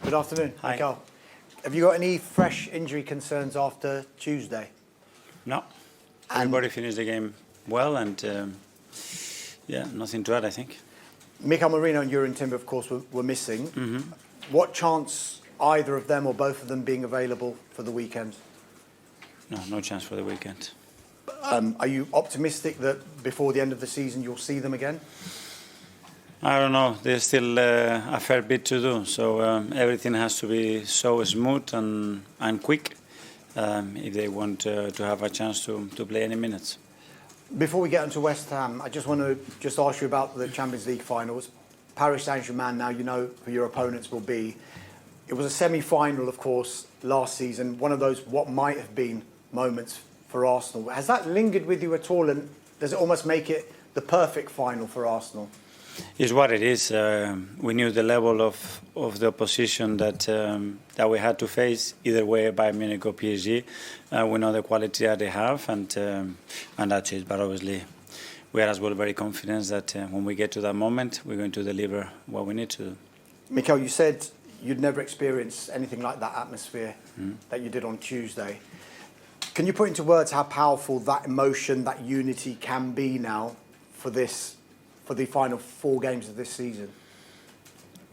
Good afternoon, Hi. Mikel. Have you got any fresh injury concerns after Tuesday? No. Everybody finished the game well, and nothing to add, I think. Mikel Merino and Jurgen Timber, of course, were missing. What chance either of them or both of them being available for the weekend? No chance for the weekend. Are you optimistic that before the end of the season you'll see them again? I don't know. There's still a fair bit to do, so everything has to be so smooth and quick if they want to have a chance to play any minutes. Before we get into West Ham, I just want to ask you about the Champions League finals. Paris Saint-Germain, now you know who your opponents will be. It was a semi-final, of course, last season, one of those what might have been moments for Arsenal. Has that lingered with you at all, and does it almost make it the perfect final for Arsenal? It's what it is. We knew the level of the opposition that we had to face, either way, Bayern Munich or PSG. We know the quality that they have, and that's it. But obviously, we are as well very confident that when we get to that moment, we're going to deliver what we need to do. Mikel, you said you'd never experienced anything like that atmosphere that you did on Tuesday. Can you put into words how powerful that emotion, that unity can be now for the final 4 games of this season?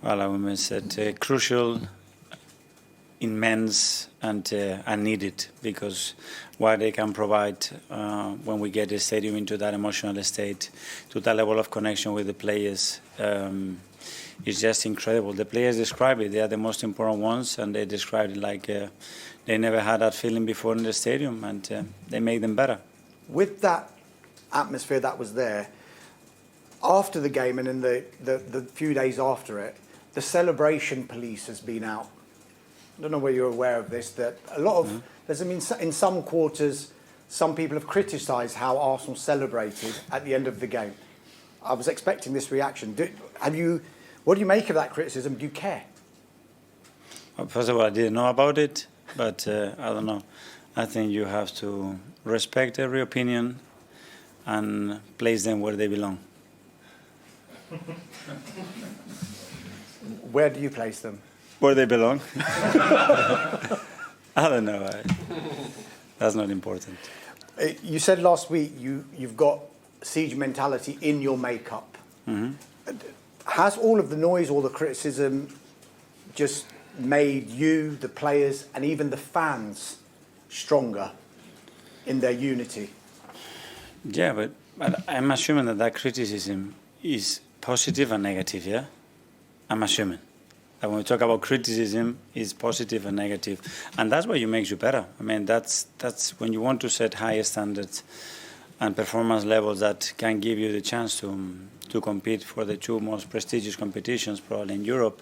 Well, I would say crucial, immense, and needed, because what they can provide when we get the stadium into that emotional state, to that level of connection with the players, is just incredible. The players describe it. They are the most important ones, and they describe it like they never had that feeling before in the stadium, and they make them better. With that atmosphere that was there, after the game and in the few days after it, the celebration police has been out. I don't know whether you're aware of this, that a lot of, in some quarters, some people have criticised how Arsenal celebrated at the end of the game. I was expecting this reaction. What do you make of that criticism? Do you care? Well, first of all, I didn't know about it, but I don't know. I think you have to respect every opinion and place them where they belong. Where do you place them? Where they belong. I don't know. That's not important. You said last week you've got siege mentality in your makeup. Has all of the noise, all the criticism just made you, the players, and even the fans stronger in their unity? Yeah, but I'm assuming that criticism is positive and negative, yeah? I'm assuming. And when we talk about criticism, it's positive and negative. And that's what makes you better. I mean, that's when you want to set higher standards and performance levels that can give you the chance to compete for the 2 most prestigious competitions probably in Europe.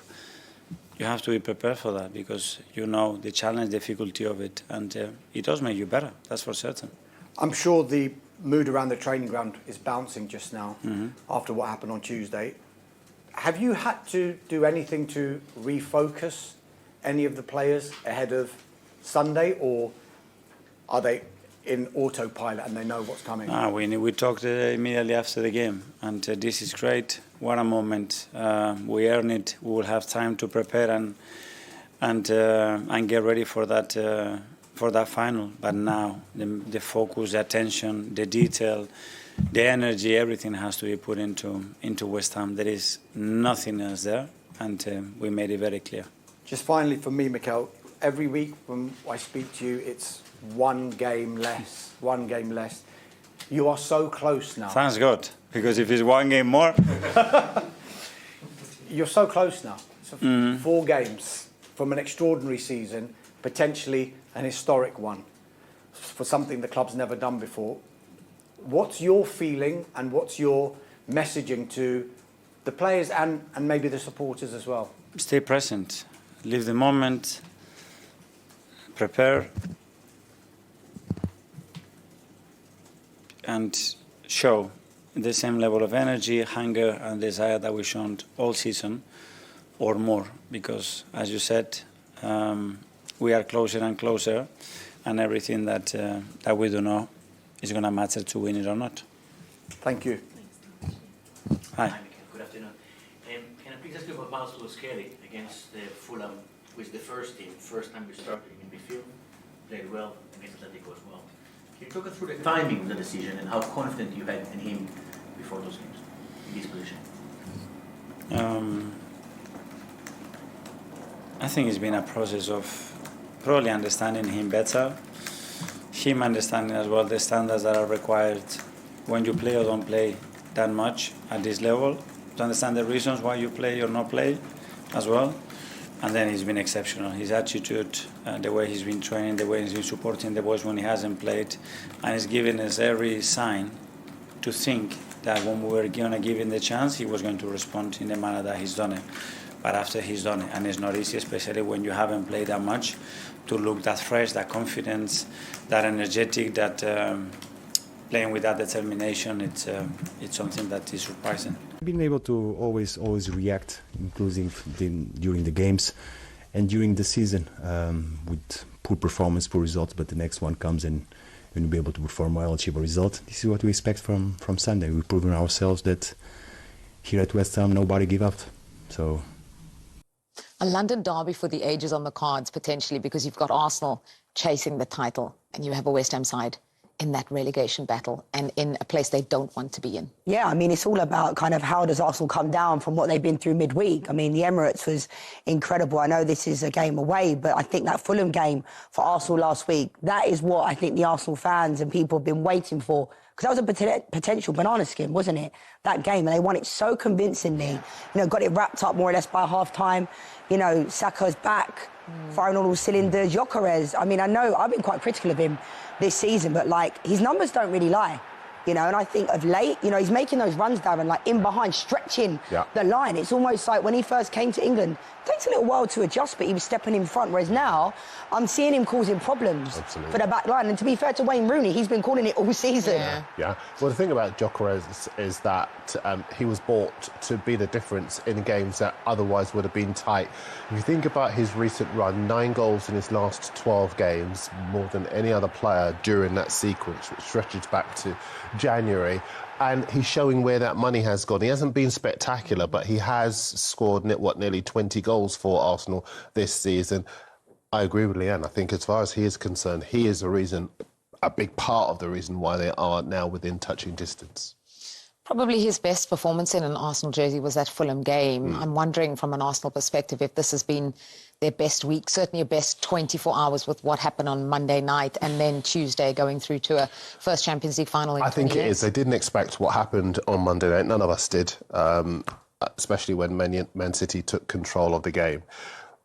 You have to be prepared for that, because you know the challenge, difficulty of it, and it does make you better, that's for certain. I'm sure the mood around the training ground is bouncing just now after what happened on Tuesday. Have you had to do anything to refocus any of the players ahead of Sunday, or are they in autopilot and they know what's coming? We talked immediately after the game, and this is great. What a moment. We earned it. We will have time to prepare and get ready for that final. But now the focus, the attention, the detail, the energy, everything has to be put into West Ham. There is nothing else there, and we made it very clear. Just finally for me, Mikel, every week when I speak to you, it's 1 game less, 1 game less. You are so close now. Thanks God, because if it's 1 game more... You're so close now. So 4 games from an extraordinary season, potentially an historic one, for something the club's never done before. What's your feeling and what's your messaging to the players and maybe the supporters as well? Stay present. Live the moment. Prepare. And show the same level of energy, hunger and desire that we've shown all season or more. Because, as you said, we are closer and closer, and everything that we do know is going to matter to win it or not. Thank you. Hi. Hi, Mikel. Good afternoon. Can I please ask you about Miles Skelly against Fulham with the first team, first time we started in midfield, played well against Atletico as well. Can you talk us through the timing of the decision and how confident you had in him before those games, in this position? I think it's been a process of probably understanding him better, him understanding as well the standards that are required when you play or don't play that much at this level, to understand the reasons why you play or not play as well. And then he's been exceptional. His attitude, the way he's been training, the way he's been supporting the boys when he hasn't played, and he's given us every sign to think that when we were going to give him the chance, he was going to respond in the manner that he's done it. But after he's done it, and it's not easy, especially when you haven't played that much, to look that fresh, that confidence, that energetic, that playing with that determination, it's something that is surprising. Being able to always react, including during the games and during the season, with poor performance, poor results, but the next one comes and we'll be able to perform well, achieve a result. This is what we expect from Sunday. We've proven ourselves that here at West Ham nobody give up. So a London derby for the ages on the cards, potentially, because you've got Arsenal chasing the title and you have a West Ham side in that relegation battle and in a place they don't want to be in. Yeah, I mean, it's all about kind of how does Arsenal come down from what they've been through midweek. I mean, the Emirates was incredible. I know this is a game away, but I think that Fulham game for Arsenal last week, that is what I think the Arsenal fans and people have been waiting for. Because that was a potential banana skin, wasn't it? That game, and they won it so convincingly. You know, got it wrapped up more or less by half-time. You know, Saka's back, firing all cylinders. Gyökeres, I mean, I know I've been quite critical of him this season, but, like, his numbers don't really lie. You know, and I think of late, you know, he's making those runs, Darren, like in behind, stretching the line. It's almost like when he first came to England, it takes a little while to adjust, but he was stepping in front. Whereas now, I'm seeing him causing problems for the back line. And to be fair to Wayne Rooney, he's been calling it all season. Yeah. Well, the thing about Gyökeres is that he was bought to be the difference in games that otherwise would have been tight. If you think about his recent run, 9 goals in his last 12 games, more than any other player during that sequence, which stretches back to January, and he's showing where that money has gone. He hasn't been spectacular, but he has scored nearly 20 goals for Arsenal this season. I agree with Leanne. I think as far as he is concerned, he is a big part of the reason why they are now within touching distance. Probably his best performance in an Arsenal jersey was that Fulham game. I'm wondering from an Arsenal perspective if this has been their best week, certainly a best 24 hours with what happened on Monday night and then Tuesday going through to a first Champions League final in 20 years. I think it is. They didn't expect what happened on Monday night. None of us did, especially when Man City took control of the game.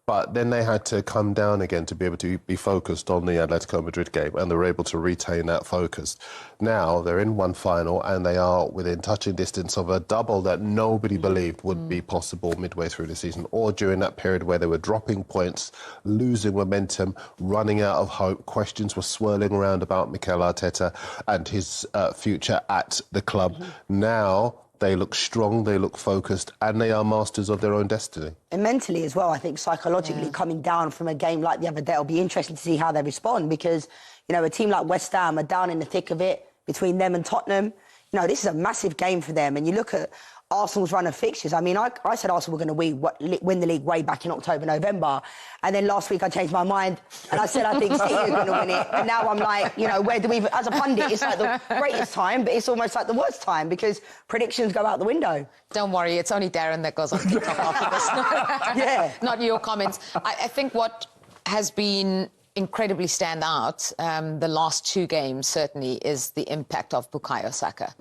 But then they had to come down again to be able to be focused on the Atletico Madrid game, and they were able to retain that focus. Now they're in one final and they are within touching distance of a double that nobody believed would be possible midway through the season or during that period where they were dropping points, losing momentum, running out of hope. Questions were swirling around about Mikel Arteta and his future at the club. Now they look strong, they look focused, and they are masters of their own destiny. And mentally as well, I think psychologically coming down from a game like the other day, it'll be interesting to see how they respond because, you know, a team like West Ham are down in the thick of it between them and Tottenham. You know, this is a massive game for them. And you look at Arsenal's run of fixtures. I mean, I said Arsenal were going to win the league way back in October, November. And then last week I changed my mind and I said I think City are going to win it. And now I'm like, you know, where do we... As a pundit, it's like the greatest time, but it's almost like the worst time because predictions go out the window. Don't worry, it's only Darren that goes on TikTok after this. Not your comments. I think what has been incredibly stand out the last 2 games certainly is the impact of Bukayo Saka.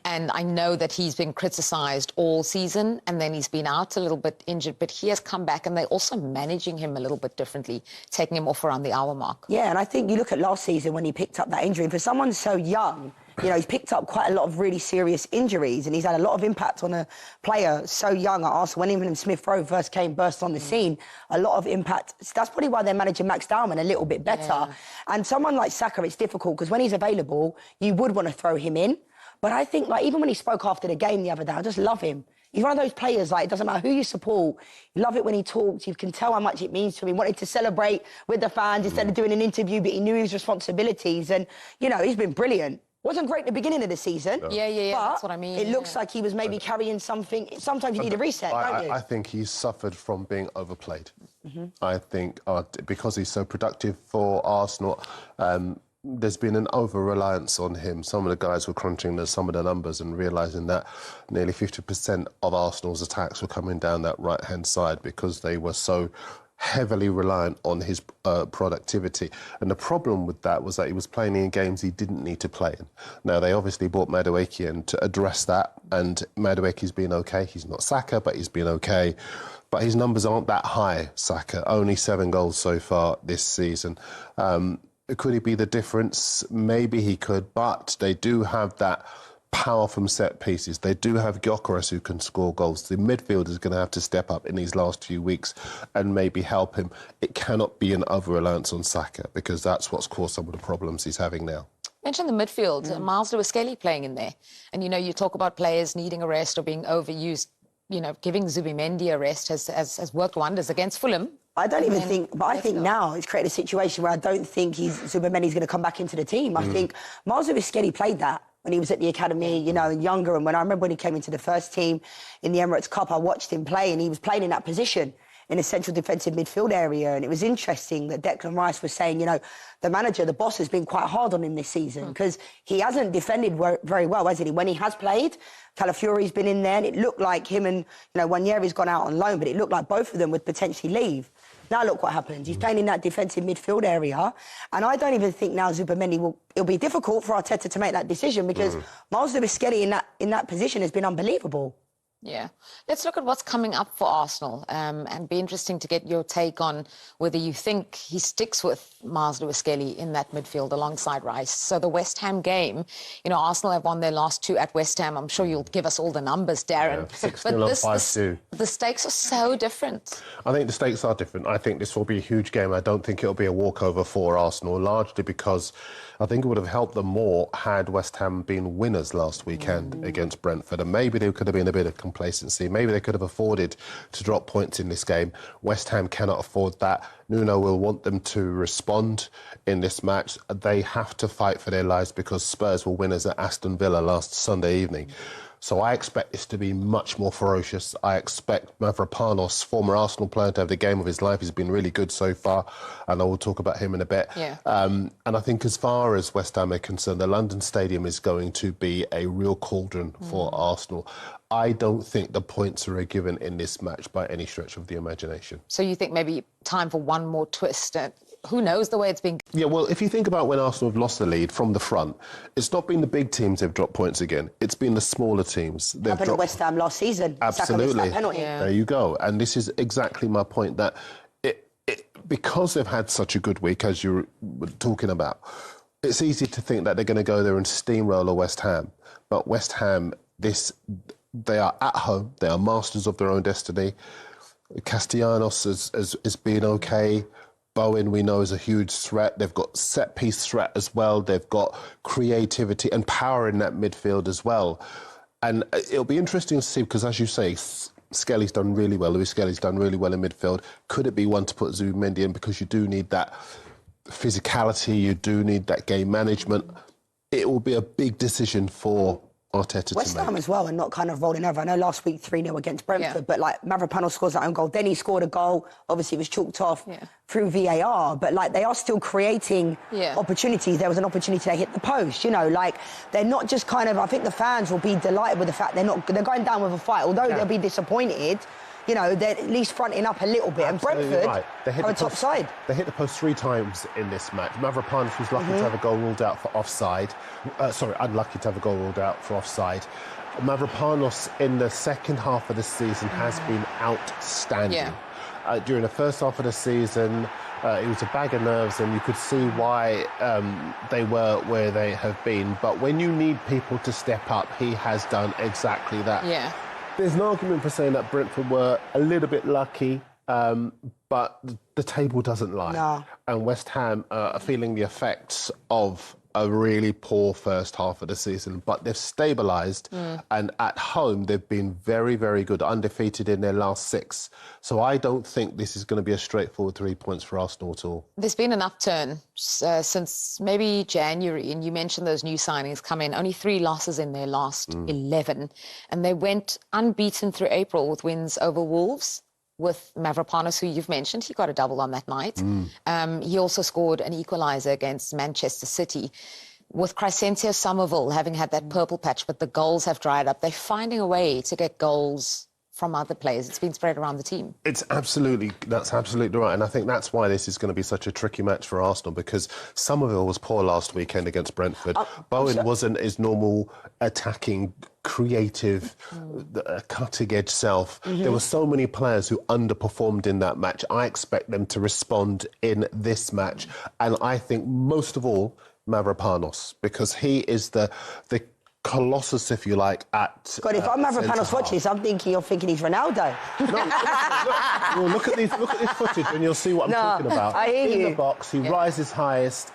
And I know that he's been criticised all season and then he's been out a little bit injured, but he has come back and they're also managing him a little bit differently, taking him off around the hour mark. Yeah, and I think you look at last season when he picked up that injury, and for someone so young, you know, he's picked up quite a lot of really serious injuries and he's had a lot of impact on a player so young at Arsenal. When even Smith Rowe first burst on the scene, a lot of impact. That's probably why they're managing Max Dowman a little bit better. And someone like Saka, it's difficult because when he's available, you would want to throw him in. But I think, like, even when he spoke after the game the other day, I just love him. He's one of those players, like, it doesn't matter who you support. You love it when he talks. You can tell how much it means to him. He wanted to celebrate with the fans instead of doing an interview, but he knew his responsibilities. And, you know, he's been brilliant. Wasn't great at the beginning of the season. Yeah, but that's what I mean. It looks like he was maybe carrying something. Sometimes you need a reset, don't you? I think he's suffered from being overplayed. I think because he's so productive for Arsenal, there's been an over-reliance on him. Some of the guys were crunching some of the numbers and realising that nearly 50% of Arsenal's attacks were coming down that right-hand side because they were so heavily reliant on his productivity. And the problem with that was that he was playing in games he didn't need to play in. Now, they obviously brought Madueke in to address that, and Madueke's been okay. He's not Saka, but he's been okay. But his numbers aren't that high, Saka. Only 7 goals so far this season. Could he be the difference? Maybe he could, but they do have that power from set pieces. They do have Gyökeres who can score goals. The midfield is going to have to step up in these last few weeks and maybe help him. It cannot be an over-reliance on Saka because that's what's caused some of the problems he's having now. Mention the midfield, Miles Lewis-Kelly playing in there. And, you talk about players needing a rest or being overused. Giving Zubimendi a rest has worked wonders against Fulham. I don't even think, but I think now it's created a situation where I don't think Zubimendi's going to come back into the team. I think Miles Lewis-Kelly played that when he was at the academy, younger. And when I remember when he came into the first team in the Emirates Cup, I watched him play and he was playing in that position in a central defensive midfield area. And it was interesting that Declan Rice was saying, the manager, the boss, has been quite hard on him this season because he hasn't defended very well, hasn't he? When he has played, Calafiori's been in there and it looked like him and, Nwaneri's gone out on loan, but it looked like both of them would potentially leave. Now look what happens. He's playing in that defensive midfield area. And I don't even think now Zubimendi it'll be difficult for Arteta to make that decision because Miles Lewis-Kelly in that position has been unbelievable. Yeah. Let's look at what's coming up for Arsenal and be interesting to get your take on whether you think he sticks with Miles Lewis-Kelly in that midfield alongside Rice. So the West Ham game, Arsenal have won their last 2 at West Ham. I'm sure you'll give us all the numbers, Darren. Yeah, 6-0 on 5-2. The stakes are so different. I think the stakes are different. I think this will be a huge game. I don't think it'll be a walkover for Arsenal, largely because I think it would have helped them more had West Ham been winners last weekend against Brentford. And maybe there could have been a bit of complacency. Maybe they could have afforded to drop points in this game. West Ham cannot afford that. Nuno will want them to respond in this match. They have to fight for their lives because Spurs were winners at Aston Villa last Sunday evening. So I expect this to be much more ferocious. I expect Mavropanos, former Arsenal player, to have the game of his life. He's been really good so far, and I will talk about him in a bit. Yeah. And I think as far as West Ham are concerned, the London Stadium is going to be a real cauldron for Arsenal. I don't think the points are a given in this match by any stretch of the imagination. So you think maybe time for one more twist? Who knows the way it's been? Yeah, well, if you think about when Arsenal have lost the lead from the front, it's not been the big teams who've dropped points again. It's been the smaller teams. They've happened at West Ham last season. Absolutely. Yeah. There you go. And this is exactly my point, that because they've had such a good week, as you were talking about, it's easy to think that they're going to go there and steamroller West Ham. But West Ham, they are at home. They are masters of their own destiny. Castellanos has been okay. Bowen, we know, is a huge threat. They've got set-piece threat as well. They've got creativity and power in that midfield as well. And it'll be interesting to see, because as you say, Skelly's done really well. Lewis Skelly's done really well in midfield. Could it be one to put Zubimendi in? Because you do need that physicality. You do need that game management. It will be a big decision for Arteta West to make. Ham as well, and not kind of rolling over. I know last week 3-0 against Brentford, but Mavropanos scores that own goal. Then he scored a goal. Obviously, it was chalked off through VAR, but they are still creating opportunities. There was an opportunity they hit the post. They're not just kind of. I think the fans will be delighted with the fact they're going down with a fight. Although they'll be disappointed, they're at least fronting up a little bit. Absolutely, and Brentford right. are a top side. They hit the post 3 times in this match. Mavropanos was lucky to have a goal ruled out for offside. Unlucky to have a goal ruled out for offside. Mavropanos in the second half of the season has been outstanding. During the first half of the season, it was a bag of nerves, and you could see why they were where they have been. But when you need people to step up, he has done exactly that. Yeah. There's an argument for saying that Brentford were a little bit lucky, but the table doesn't lie. No. And West Ham are feeling the effects of a really poor first half of the season, but they've stabilised, and at home they've been very, very good, undefeated in their last 6. So I don't think this is going to be a straightforward 3 points for Arsenal at all. There's been an upturn since maybe January, and you mentioned those new signings come in. Only 3 losses in their last 11, and they went unbeaten through April with wins over Wolves, with Mavropanos, who you've mentioned. He got a double on that night. He also scored an equaliser against Manchester City. With Crescencio Somerville having had that purple patch, but the goals have dried up, they're finding a way to get goals from other players. It's been spread around the team. That's absolutely right. And I think that's why this is going to be such a tricky match for Arsenal, because Somerville was poor last weekend against Brentford. Bowen wasn't his normal attacking, creative, cutting-edge self. There were so many players who underperformed in that match. I expect them to respond in this match. And I think most of all, Mavropanos, because he is the colossus, if you like, at... God, if I'm Mavropanos watching this, I'm thinking you're thinking he's Ronaldo. Look at this footage and you'll see what I'm talking about. I hear you. In the box, he rises highest.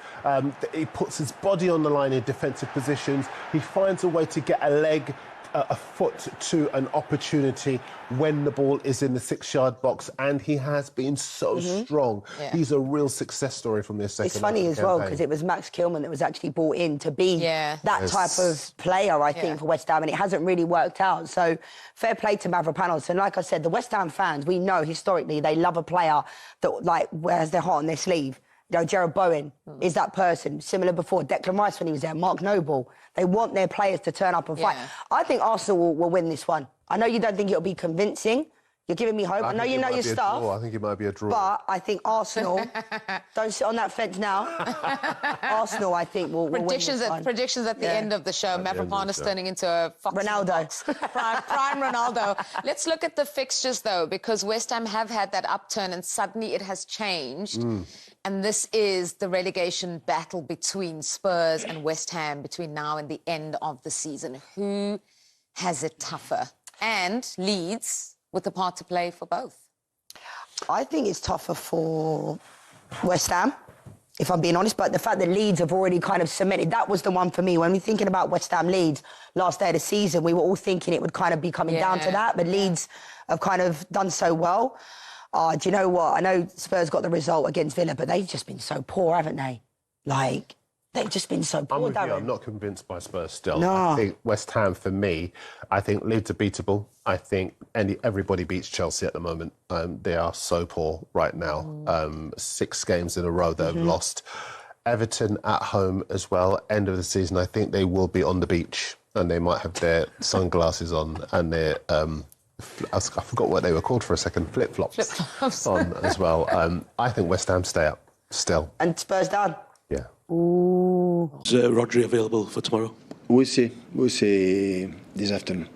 He puts his body on the line in defensive positions. He finds a way to get a foot to an opportunity when the ball is in the 6-yard box, and he has been so strong. He's a real success story from this second. It's funny as well, because it was Max Kilman that was actually brought in to be that type of player, I think, for West Ham, and it hasn't really worked out. So fair play to Mavropanos. And like I said, the West Ham fans, we know historically they love a player that like wears their heart on their sleeve. You know, Jared Bowen is that person. Similar before, Declan Rice when he was there, Mark Noble. They want their players to turn up and fight. I think Arsenal will win this one. I know you don't think it'll be convincing. You're giving me hope. I know you know your stuff. I think it might be a draw. But I think Arsenal, don't sit on that fence now. Arsenal, I think, will win this one. Predictions at the end of the show. Mavropanos turning into a fox. Ronaldo. Prime Ronaldo. Let's look at the fixtures, though, because West Ham have had that upturn and suddenly it has changed. And this is the relegation battle between Spurs and West Ham between now and the end of the season. Who has it tougher? And Leeds with the part to play for both. I think it's tougher for West Ham, if I'm being honest, but the fact that Leeds have already kind of cemented, that was the one for me. When we're thinking about West Ham Leeds last day of the season, we were all thinking it would kind of be coming down to that, but Leeds have kind of done so well. Do you know what? I know Spurs got the result against Villa, but they've just been so poor, haven't they? Like, they've just been so poor, Darren. I'm not convinced by Spurs still. No. I think West Ham, for me, I think Leeds are beatable. I think everybody beats Chelsea at the moment. They are so poor right now. 6 games in a row they've lost. Everton at home as well. End of the season, I think they will be on the beach and they might have their sunglasses on and their... I forgot what they were called for a second. Flip-flops on as well. I think West Ham stay up still. And Spurs down? Yeah. Ooh. Is Rodri available for tomorrow? We'll see this afternoon.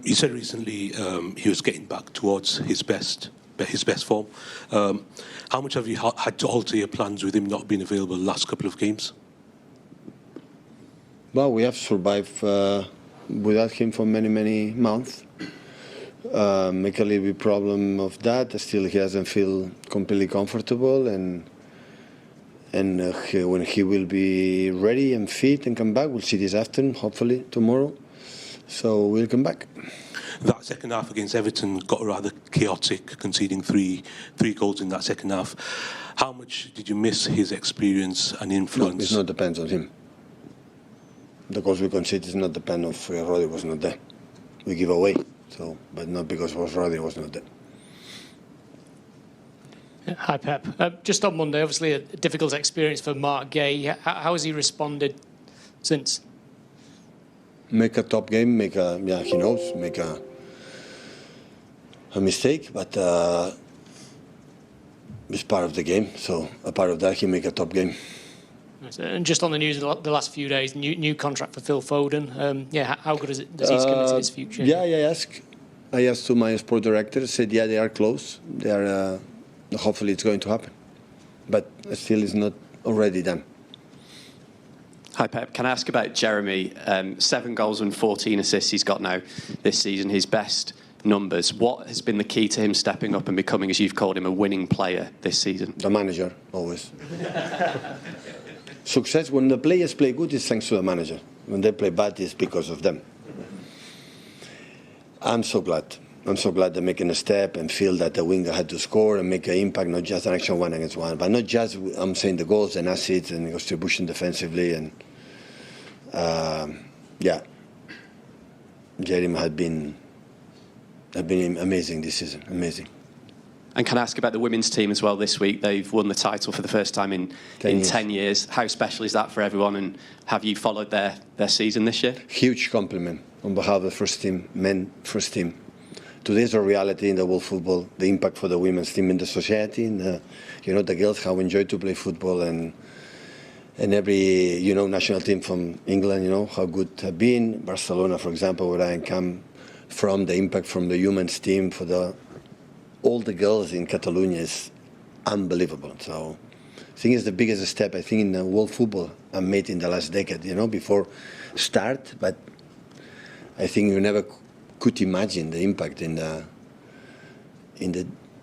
You said recently he was getting back towards his best form. How much have you had to alter your plans with him not being available the last couple of games? Well, we have survived without him for many months. Make a little bit problem of that. Still, he doesn't feel completely comfortable, and when he will be ready and fit and come back, we'll see this afternoon, hopefully tomorrow. So we'll come back. That second half against Everton got rather chaotic, conceding three goals in that second half. How much did you miss his experience and influence? No, it not depends on him. The goals we concede does not depend on if Rodri was not there. We give away, but not because Rodri was not there. Hi, Pep. Just on Monday, obviously a difficult experience for Mark Gay. How has he responded since? Make a top game, he knows, make a mistake, but it's part of the game. So a part of that, he make a top game. And just on the news the last few days, new contract for Phil Foden. How good is it? Does he commit to his future? I asked to my sport director, said they are close. They are. Hopefully it's going to happen, but still it's not already done. Hi Pep, can I ask about Jeremy? 7 goals and 14 assists he's got now this season, his best numbers. What has been the key to him stepping up and becoming, as you've called him, a winning player this season? The manager, always. Success, when the players play good, it's thanks to the manager. When they play bad, it's because of them. I'm so glad they're making a step and feel that the winger had to score and make an impact, not just an action 1-against-1, but not just, I'm saying, the goals and assists and contribution defensively. And Jeremy had been have been amazing this season, amazing. And can I ask about the women's team as well this week? They've won the title for the first time in 10 years. How special is that for everyone, and have you followed their season this year? Huge compliment on behalf of the first team, men first team. Today's a reality in the world football, the impact for the women's team in the society, and the girls how enjoy to play football, and every national team from England, how good have been. Barcelona, for example, where I come from, the impact from the women's team for all the girls in Catalonia is unbelievable. So I think it's the biggest step I think in the world football I made in the last decade. Before start, but I think you never could imagine the impact in the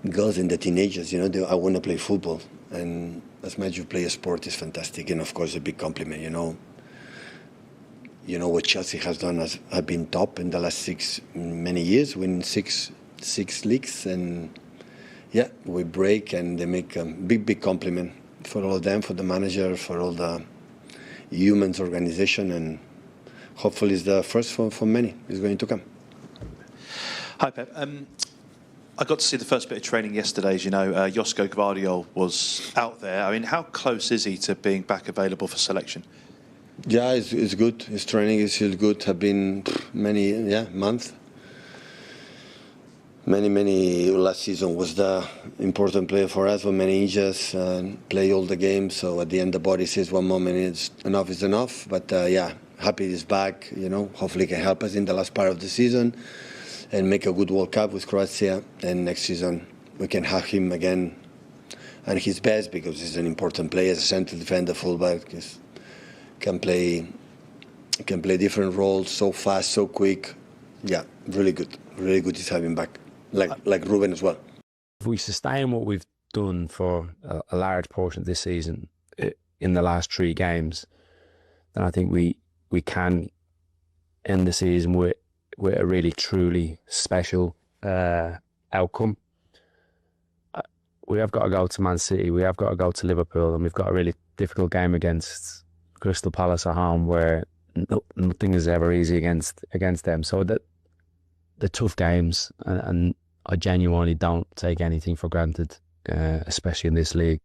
girls and the teenagers. I want to play football, and as much you play a sport is fantastic, and of course a big compliment. What Chelsea has done have been top in the last many years, winning six leagues, and we break, and they make a big compliment for all of them, for the manager, for all the humans organization, and hopefully it's the first for many is going to come. Hi Pep. I got to see the first bit of training yesterday. As you know, Josko Guardiola was out there. I mean, how close is he to being back available for selection? Yeah, it's good. His training is still good. Have been many months. Many last season was the important player for us with many injuries and play all the games. So at the end the body says one moment is enough. But happy he's back. Hopefully he can help us in the last part of the season and make a good World Cup with Croatia. And next season we can have him again and his best, because he's an important player as a central defender, fullback. Can play different roles, so fast, so quick. Yeah, really good. Really good to have him back. Like Ruben as well. If we sustain what we've done for a large portion of this season in the last 3 games, then I think we can end the season with a really truly special outcome. We have got to go to Man City, we have got to go to Liverpool, and we've got a really difficult game against Crystal Palace at home, where nothing is ever easy against them. So that the tough games, and I genuinely don't take anything for granted, especially in this league.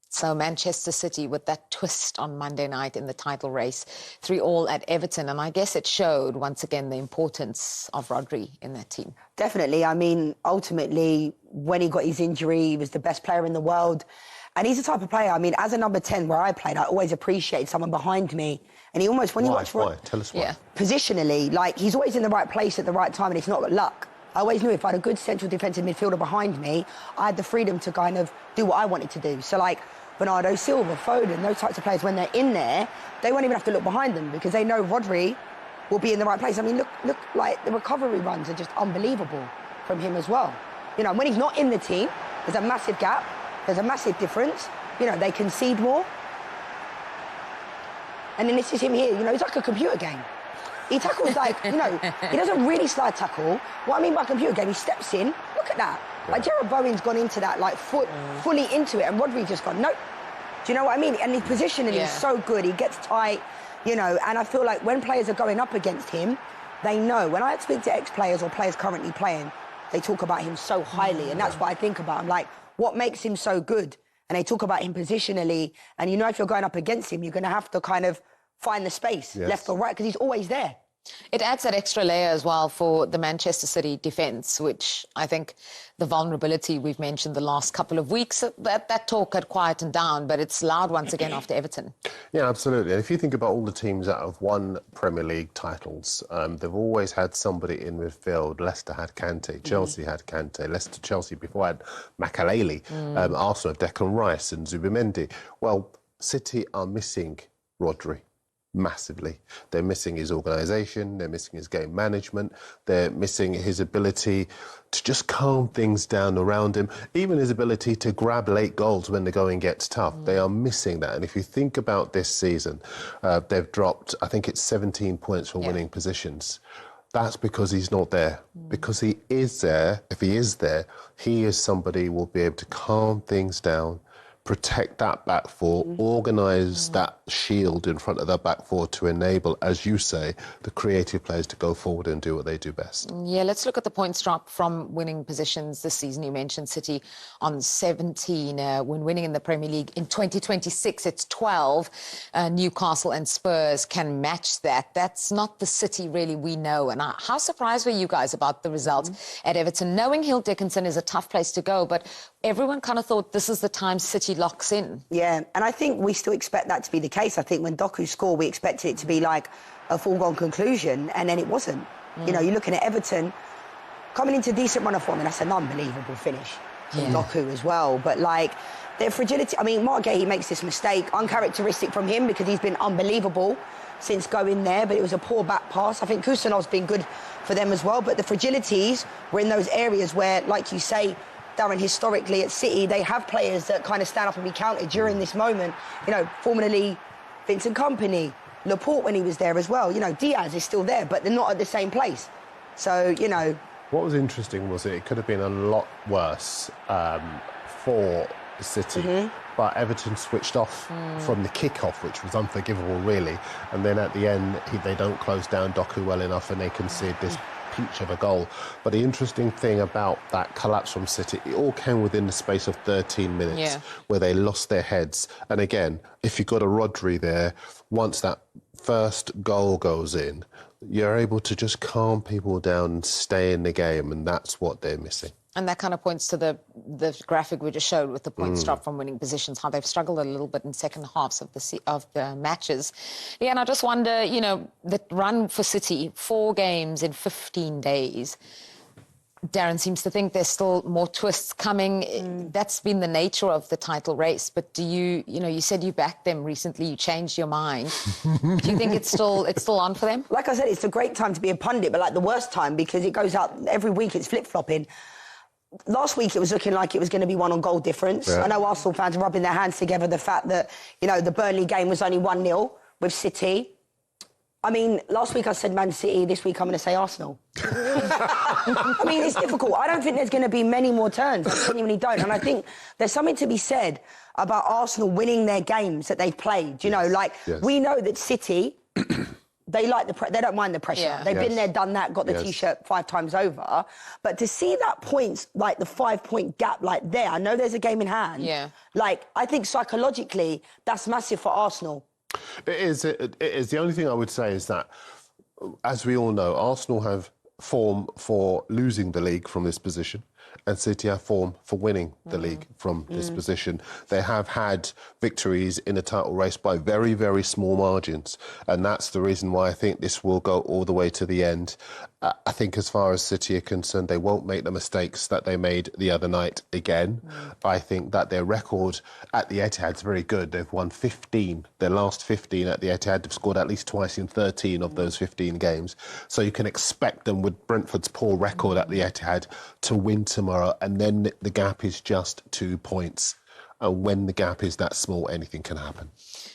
So Manchester City with that twist on Monday night in the title race, 3-3 at Everton, and I guess it showed once again the importance of Rodri in that team. Definitely. I mean, ultimately, when he got his injury, he was the best player in the world. And he's the type of player, I mean, as a number 10 where I played, I always appreciated someone behind me. And he almost, when you watch... Why? Tell us why. Yeah. Positionally, he's always in the right place at the right time, and it's not luck. I always knew if I had a good central defensive midfielder behind me, I had the freedom to kind of do what I wanted to do. So, Bernardo Silva, Foden, those types of players, when they're in there, they won't even have to look behind them, because they know Rodri will be in the right place. I mean, look, the recovery runs are just unbelievable from him as well. When he's not in the team, there's a massive gap. There's a massive difference. They concede more. And then this is him here. He's like a computer game. He tackles he doesn't really slide tackle. What I mean by computer game, he steps in. Look at that. Yeah. Jared Bowen's gone into that, fully into it, and Rodri just gone, nope. Do you know what I mean? And his positioning is so good. He gets tight, and I feel like when players are going up against him, they know. When I speak to ex-players or players currently playing, they talk about him so highly, and that's what I think about. I'm like, what makes him so good? And they talk about him positionally, and if you're going up against him, you're going to have to kind of find the space, left or right, because he's always there. It adds that extra layer as well for the Manchester City defence, which I think the vulnerability we've mentioned the last couple of weeks, that talk had quietened down, but it's loud once again after Everton. Yeah, absolutely. And if you think about all the teams that have won Premier League titles, they've always had somebody in midfield. Leicester had Kante, Chelsea had Kante, Chelsea before had Makaleli, Arsenal, Declan Rice and Zubimendi. Well, City are missing Rodri. Massively. They're missing his organisation, they're missing his game management, they're missing his ability to just calm things down around him, even his ability to grab late goals when the going gets tough. They are missing that. And if you think about this season, they've dropped, I think it's 17 points from winning positions. That's because he's not there. Because he is there, if he is there, he is somebody who will be able to calm things down, protect that back four, organise that shield in front of the back four to enable, as you say, the creative players to go forward and do what they do best. Yeah, let's look at the points drop from winning positions this season. You mentioned City on 17 when winning in the Premier League. In 2026, it's 12. Newcastle and Spurs can match that. That's not the City really we know. And how surprised were you guys about the results at Everton? Knowing Hill Dickinson is a tough place to go, but everyone kind of thought this is the time City locks in. Yeah, and I think we still expect that to be the case. I think when Doku scored, we expected it to be like a foregone conclusion, and then it wasn't. You know, you're looking at Everton coming into decent run of form, and that's an unbelievable finish from Doku as well. But, like, their fragility... I mean, Mark Gay, he makes this mistake, uncharacteristic from him because he's been unbelievable since going there, but it was a poor back pass. I think Kusanov's been good for them as well, but the fragilities were in those areas where, like you say, Darren, historically at City, they have players that kind of stand up and be counted during this moment. You know, formerly Vincent Kompany, Laporte when he was there as well. You know, Diaz is still there, but they're not at the same place. So, you know... What was interesting was it could have been a lot worse for City, but Everton switched off from the kick-off, which was unforgivable, really. And then at the end, they don't close down Doku well enough and they concede this peach of a goal. But the interesting thing about that collapse from City, it all came within the space of 13 minutes where they lost their heads. And again, if you've got a Rodri there, once that first goal goes in, you're able to just calm people down and stay in the game, and that's what they're missing. And that kind of points to the graphic we just showed with the points drop from winning positions, how they've struggled a little bit in second halves of the matches. Yeah, and I just wonder, you know, the run for City, 4 games in 15 days. Darren seems to think there's still more twists coming. That's been the nature of the title race. But do you know, you said you backed them recently, you changed your mind. Do you think it's still on for them? Like I said, it's a great time to be a pundit, but like the worst time because it goes out every week, it's flip-flopping. Last week, it was looking like it was going to be one on goal difference. I know Arsenal fans are rubbing their hands together the fact that, you know, the Burnley game was only 1-0 with City. I mean, last week I said Man City, this week I'm going to say Arsenal. I mean, it's difficult. I don't think there's going to be many more turns. I genuinely don't. And I think there's something to be said about Arsenal winning their games that they've played. You know, like, we know that City... They like they don't mind the pressure. Yeah. They've been there, done that, got the T-shirt 5 times over. But to see that points, like the 5-point gap, like there, I know there's a game in hand. Yeah. Like, I think psychologically, that's massive for Arsenal. It is. The only thing I would say is that, as we all know, Arsenal have form for losing the league from this position, and City have form for winning the league from this position. They have had victories in the title race by very, very small margins, and that's the reason why I think this will go all the way to the end. I think as far as City are concerned, they won't make the mistakes that they made the other night again. I think that their record at the Etihad is very good. They've won 15, their last 15 at the Etihad. They've scored at least twice in 13 of those 15 games. So you can expect them, with Brentford's poor record at the Etihad, to win tomorrow, and then the gap is just 2 points. And when the gap is that small, anything can happen.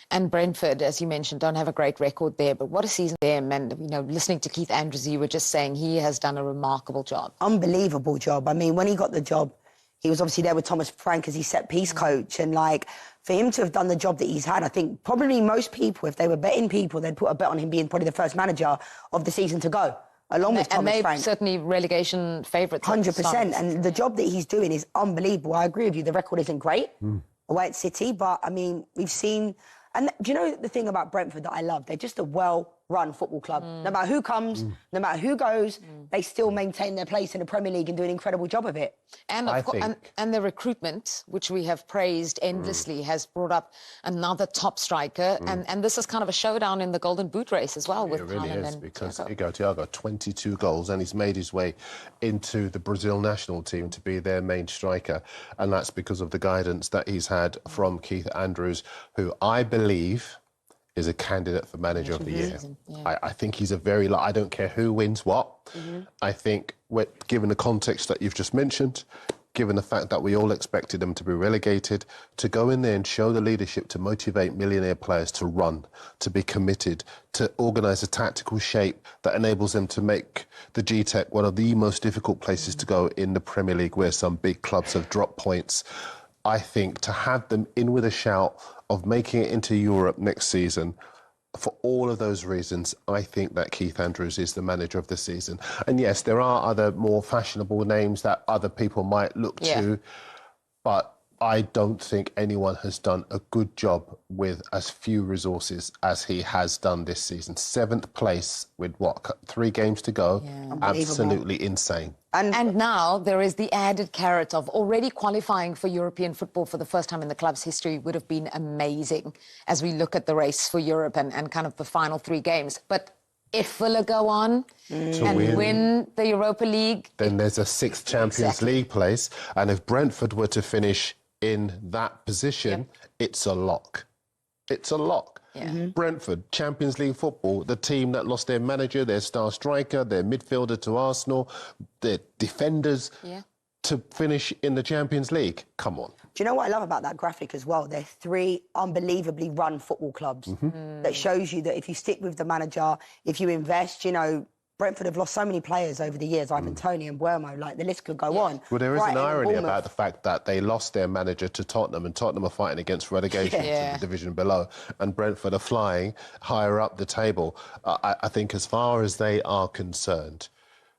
And Brentford, as you mentioned, don't have a great record there, but what a season for them. And, you know, listening to Keith Andrews, you were just saying he has done a remarkable job. Unbelievable job. I mean, when he got the job, he was obviously there with Thomas Frank as his set-piece coach. And, like, for him to have done the job that he's had, I think probably most people, if they were betting people, they'd put a bet on him being probably the first manager of the season to go, along with Thomas Frank. And certainly relegation favourites. 100%. And the job that he's doing is unbelievable. I agree with you. The record isn't great away at City, but, I mean, we've seen... And do you know the thing about Brentford that I love? They're just a well-run football club. No matter who comes, no matter who goes, they still maintain their place in the Premier League and do an incredible job of it. And, of course, and the recruitment, which we have praised endlessly, has brought up another top striker. And this is kind of a showdown in the Golden Boot race as well. With it really Haaland is, and because Thiago. Thiago, 22 goals, and he's made his way into the Brazil national team to be their main striker. And that's because of the guidance that he's had from Keith Andrews, who I believe is a candidate for Manager of the Year. Yeah. I think he's a very... I don't care who wins what. I think, given the context that you've just mentioned, given the fact that we all expected them to be relegated, to go in there and show the leadership to motivate millionaire players to run, to be committed, to organise a tactical shape that enables them to make the GTEC one of the most difficult places to go in the Premier League, where some big clubs have dropped points. I think to have them in with a shout of making it into Europe next season, for all of those reasons, I think that Keith Andrews is the manager of the season. And yes, there are other more fashionable names that other people might look to, but I don't think anyone has done a good job with as few resources as he has done this season. 7th place with, 3 games to go? Yeah. Absolutely insane. And now there is the added carrot of already qualifying for European football for the first time in the club's history would have been amazing as we look at the race for Europe and kind of the final 3 games. But if Villa go on and win the Europa League... Then there's a 6th Champions League place. And if Brentford were to finish in that position, it's a lock. It's a lock. Yeah. Brentford, Champions League football, the team that lost their manager, their star striker, their midfielder to Arsenal, their defenders to finish in the Champions League. Come on. Do you know what I love about that graphic as well? They're 3 unbelievably run football clubs that shows you that if you stick with the manager, if you invest, you know, Brentford have lost so many players over the years, Ivan Toney and Buemo, like the list could go on. Well, there is Brighton an and irony Bournemouth. about the fact that they lost their manager to Tottenham, and Tottenham are fighting against relegation to the division below, and Brentford are flying higher up the table. I think as far as they are concerned,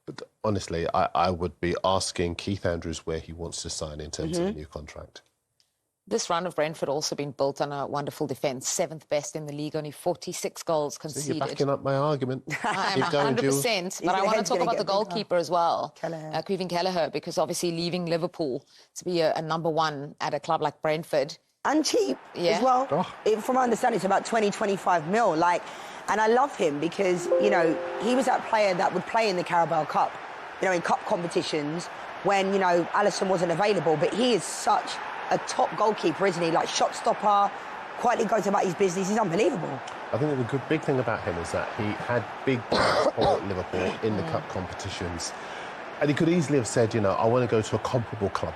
but honestly, I would be asking Keith Andrews where he wants to sign in terms of a new contract. This run of Brentford also been built on a wonderful defence. 7th best in the league, only 46 goals conceded. You're backing up my argument. I'm 100%, but I want to talk about the goalkeeper as well, Kevin Kelleher, because obviously leaving Liverpool to be a number 1 at a club like Brentford. And cheap as well. From my understanding, it's about 20, 25 mil. Like, and I love him because, you know, he was that player that would play in the Carabao Cup, you know, in cup competitions when, you know, Alisson wasn't available. But he is such a top goalkeeper, isn't he? Like, shot stopper, quietly goes about his business. He's unbelievable. I think the big thing about him is that he had big support at Liverpool in the cup competitions. And he could easily have said, you know, I want to go to a comparable club.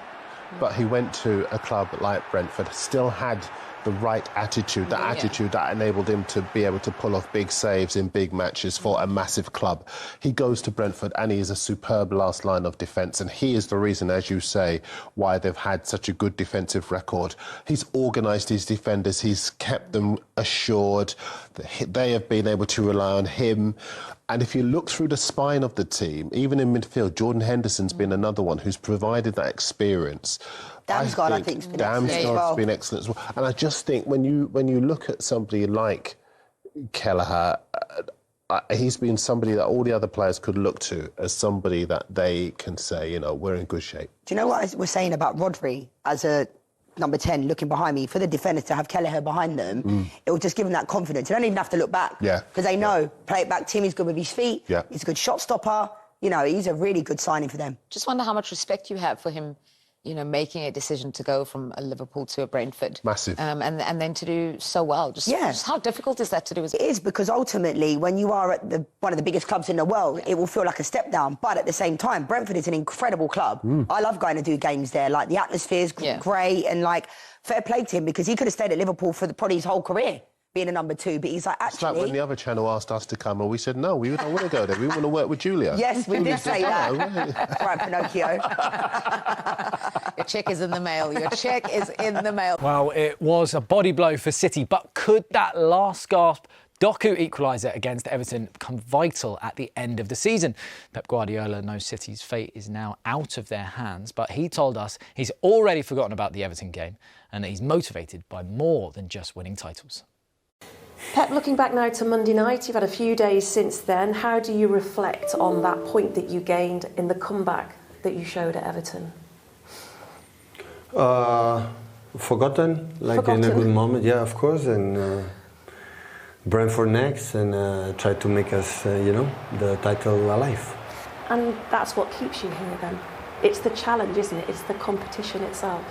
But he went to a club like Brentford, still had the right attitude, the attitude that enabled him to be able to pull off big saves in big matches for a massive club. He goes to Brentford and he is a superb last line of defence, and he is the reason, as you say, why they've had such a good defensive record. He's organised his defenders, he's kept them assured, they have been able to rely on him. And if you look through the spine of the team, even in midfield, Jordan Henderson's been another one who's provided that experience. Damsgaard, I think, has been Damsgaard's been excellent as well. And I just think when you look at somebody like Kelleher, he's been somebody that all the other players could look to as somebody that they can say, you know, we're in good shape. Do you know what we're saying about Rodri as a number 10 looking behind me? For the defenders to have Kelleher behind them, it will just give them that confidence. They don't even have to look back. Because they know, play it back, Timmy's good with his feet. He's a good shot stopper. You know, he's a really good signing for them. Just wonder how much respect you have for him, you know, making a decision to go from a Liverpool to a Brentford. Massive. And then to do so well. Just how difficult is that to do? It is, because ultimately, when you are at one of the biggest clubs in the world, it will feel like a step down. But at the same time, Brentford is an incredible club. I love going to do games there. Like, the atmosphere's great, and, like, fair play to him, because he could have stayed at Liverpool for probably his whole career, being a number 2, but he's like, actually... It's like when the other channel asked us to come and we said, no, we don't want to go there. We want to work with Julia. Yes, we did say that. Right, Pinocchio. Your cheque is in the mail. Your cheque is in the mail. Well, it was a body blow for City, but could that last gasp Doku equaliser against Everton become vital at the end of the season? Pep Guardiola knows City's fate is now out of their hands, but he told us he's already forgotten about the Everton game and that he's motivated by more than just winning titles. Pep, looking back now to Monday night, you've had a few days since then. How do you reflect on that point that you gained in the comeback that you showed at Everton? Forgotten, like in a good moment, yeah, of course, and Brentford next, and try to make us, you know, the title alive. And that's what keeps you here then? It's the challenge, isn't it? It's the competition itself.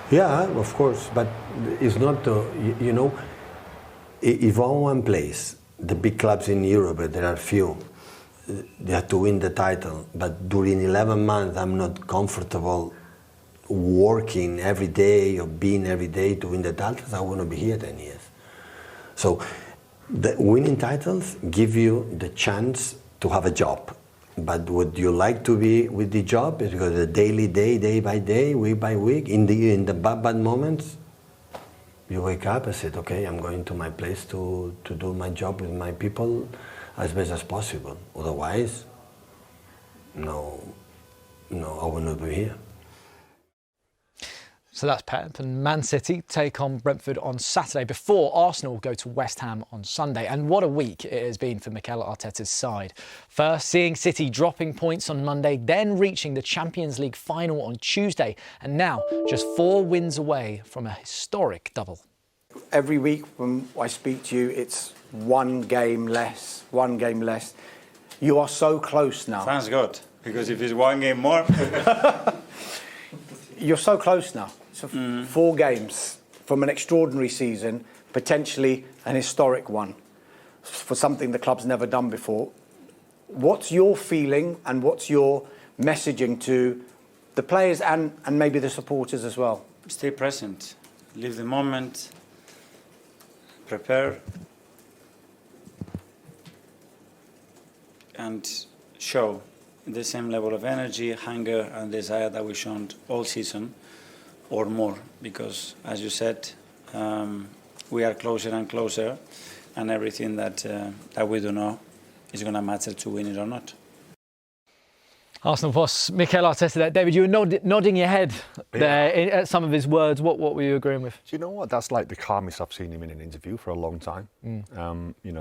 Yeah, of course, but it's not the, you know, if on one place, the big clubs in Europe, there are few, they have to win the title, but during 11 months I'm not comfortable working every day or being every day to win the titles, I want to be here 10 years. So the winning titles give you the chance to have a job. But would you like to be with the job? Because the daily, day by day, week by week, in the bad moments, you wake up and say, okay, I'm going to my place to do my job with my people as best as possible. Otherwise, no, I will not be here. So that's Pep, and Man City take on Brentford on Saturday before Arsenal go to West Ham on Sunday. And what a week it has been for Mikel Arteta's side. First, seeing City dropping points on Monday, then reaching the Champions League final on Tuesday, and now just 4 wins away from a historic double. Every week when I speak to you, it's one game less. You are so close now. Sounds good, because if it's one game more... You're so close now. So 4 games from an extraordinary season, potentially an historic one for something the club's never done before. What's your feeling and what's your messaging to the players and maybe the supporters as well? Stay present, live the moment, prepare, and show the same level of energy, hunger and desire that we've shown all season or more, because as you said, we are closer and closer, and everything that we do know is going to matter to win it or not. Arsenal boss Mikel Arteta there. David, you were nodding your head there at some of his words. What were you agreeing with? Do you know what? That's like the calmest I've seen him in an interview for a long time.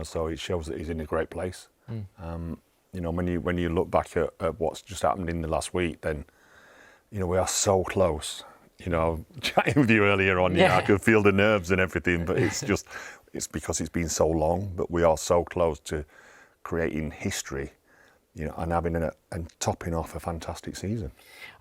So it shows that he's in a great place. When you look back at what's just happened in the last week, then, we are so close. Chatting with you earlier on, I could feel the nerves and everything, but it's because it's been so long, but we are so close to creating history, and having and topping off a fantastic season.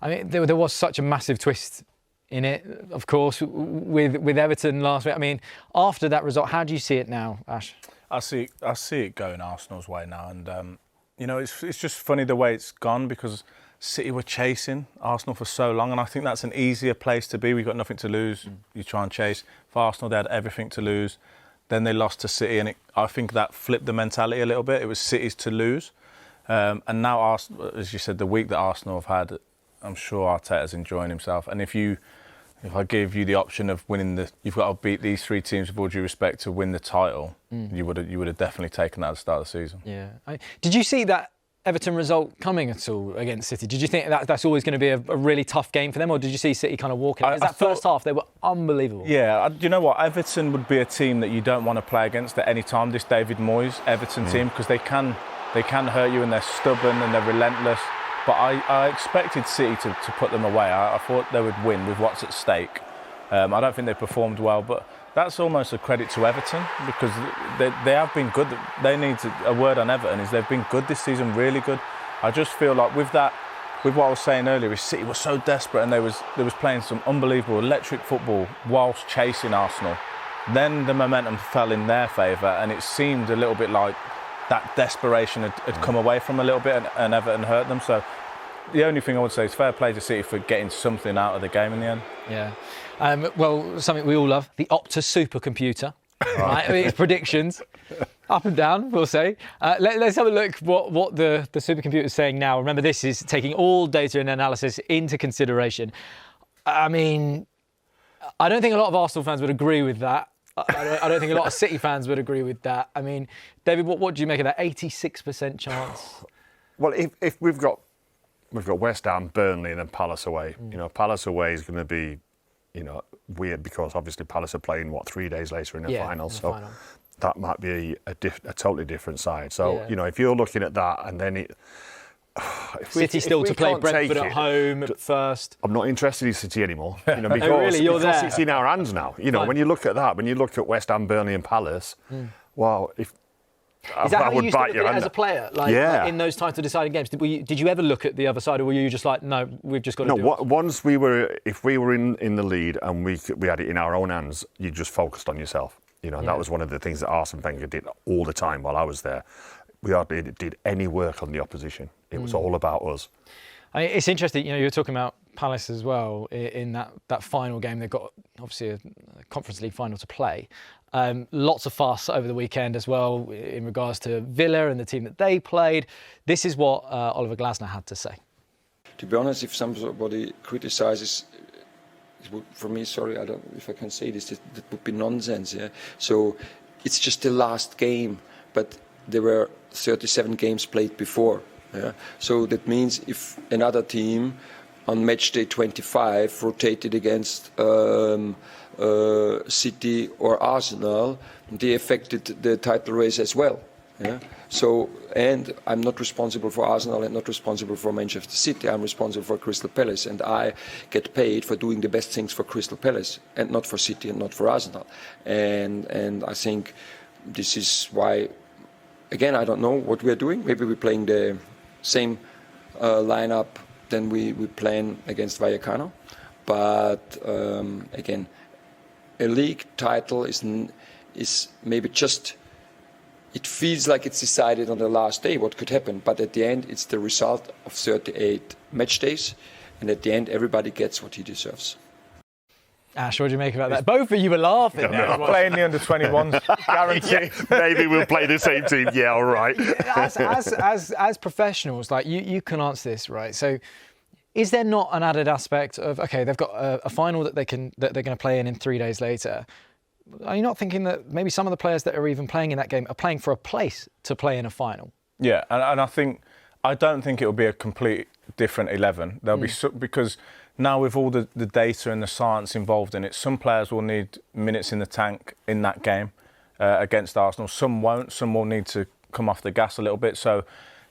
I mean, there was such a massive twist in it, of course, with Everton last week. I mean, after that result, how do you see it now, Ash? I see it going Arsenal's way now, and it's just funny the way it's gone, because City were chasing Arsenal for so long, and I think that's an easier place to be. We've got nothing to lose. You try and chase. For Arsenal, they had everything to lose. Then they lost to City, and I think that flipped the mentality a little bit. It was City's to lose. And now, Arsenal, as you said, the week that Arsenal have had, I'm sure Arteta's enjoying himself. And if I give you the option of winning you've got to beat these 3 teams with all due respect to win the title, you would have definitely taken that at the start of the season. Yeah. Did you see that Everton result coming at all against City? Did you think that's always going to be a really tough game for them, or did you see City kind of walking? Because that first half, they were unbelievable. Yeah, you know what? Everton would be a team that you don't want to play against at any time, this David Moyes Everton team, because they can hurt you, and they're stubborn and they're relentless. But I expected City to put them away. I thought they would win with what's at stake. I don't think they performed well, but that's almost a credit to Everton, because they have been good. They need a word on Everton is they've been good this season, really good. I just feel like with what I was saying earlier, City was so desperate, and they was playing some unbelievable electric football whilst chasing Arsenal. Then the momentum fell in their favour, and it seemed a little bit like that desperation had come away from a little bit, and Everton hurt them. So the only thing I would say is fair play to City for getting something out of the game in the end. Yeah. Well, something we all love, the Opta supercomputer. Right? It's predictions, up and down, we'll say. Let's have a look what the supercomputer is saying now. Remember, this is taking all data and analysis into consideration. I mean, I don't think a lot of Arsenal fans would agree with that. I don't think a lot of City fans would agree with that. I mean, David, what do you make of that 86% chance? Well, if we've got West Ham, Burnley, and then Palace away. Palace away is going to be, weird, because obviously Palace are playing 3 days later in the final. So that might be a totally different side. So if you're looking at that, and then City still to play Brentford at home at first. I'm not interested in City anymore. Because, really? You're because there? It's in our hands now. When you look at that, when you look at West Ham, Burnley, and Palace, well, Is that how you used to look at it as a player? Like in those title deciding games, did you ever look at the other side, or were you just like, no, we've just got to do it? Once if we were in the lead and we had it in our own hands, you just focused on yourself. And that was one of the things that Arsene Wenger did all the time while I was there. We hardly did any work on the opposition. It was all about us. It's interesting, you were talking about Palace as well in that final game. They've got obviously a Conference League final to play. Lots of fuss over the weekend as well in regards to Villa and the team that they played. This is what Oliver Glasner had to say. To be honest, if somebody criticizes, for me, sorry, I don't know if I can say this, that would be nonsense. Yeah. So it's just the last game, but there were 37 games played before. Yeah. So that means if another team on match day 25 rotated against City or Arsenal, they affected the title race as well. Yeah. So, and I'm not responsible for Arsenal and not responsible for Manchester City. I'm responsible for Crystal Palace, and I get paid for doing the best things for Crystal Palace and not for City and not for Arsenal. And I think this is why, again, I don't know what we're doing. Maybe we're playing the same lineup than we plan against Vallecano. But again, a league title is maybe just. It feels like it's decided on the last day what could happen, but at the end, it's the result of 38 match days, and at the end, everybody gets what he deserves. Ash, what do you make about that? Both of you were laughing. Playing the under-21s, guarantee. Maybe we'll play the same team. Yeah, all right. As professionals, like you can answer this, right? So, is there not an added aspect of they've got a final that they're going to play in 3 days later? Are you not thinking that maybe some of the players that are even playing in that game are playing for a place to play in a final? Yeah, and I don't think it will be a complete different 11. There'll be because now with all the data and the science involved in it, some players will need minutes in the tank in that game against Arsenal. Some won't. Some will need to come off the gas a little bit. So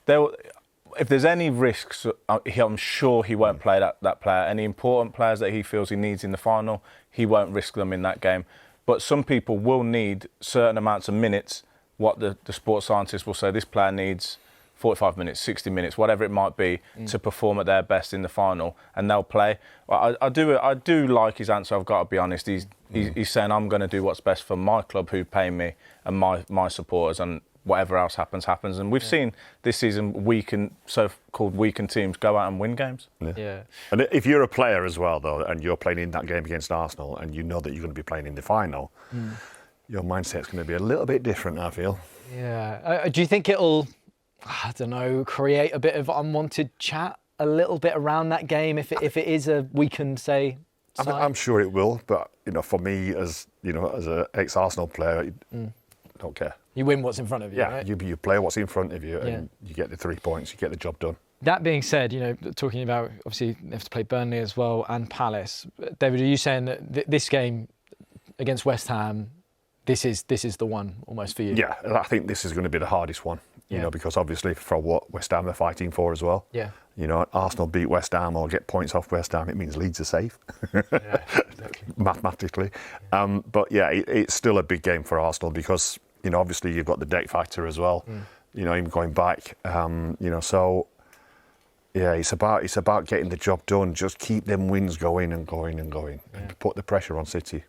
if there's any risks, I'm sure he won't play that player. Any important players that he feels he needs in the final, he won't risk them in that game. But some people will need certain amounts of minutes. What the sports scientists will say, this player needs 45 minutes, 60 minutes, whatever it might be, to perform at their best in the final, and they'll play. I do like his answer. I've got to be honest. He's saying I'm going to do what's best for my club, who pay me, and my supporters, and whatever else happens. And we've seen this season so-called weakened teams go out and win games. Yeah. And if you're a player as well, though, and you're playing in that game against Arsenal, and you know that you're going to be playing in the final, your mindset's going to be a little bit different, I feel. Yeah. Do you think it'll, I don't know, create a bit of unwanted chat a little bit around that game if it is a weakened, say, side? I'm sure it will, but for me, as as an ex-Arsenal player, I don't care. You win what's in front of you, right? You play what's in front of you, and you get the 3 points, you get the job done. That being said, talking about, obviously, they have to play Burnley as well and Palace. David, are you saying that this game against West Ham, this is the one almost for you? Yeah, I think this is going to be the hardest one, because obviously for what West Ham are fighting for as well. Yeah. Arsenal beat West Ham or get points off West Ham, it means Leeds are safe, mathematically. But yeah, it's still a big game for Arsenal because, obviously you've got the deck factor as well, even going back, so yeah, it's about getting the job done. Just keep them wins going and going and going, and put the pressure on City.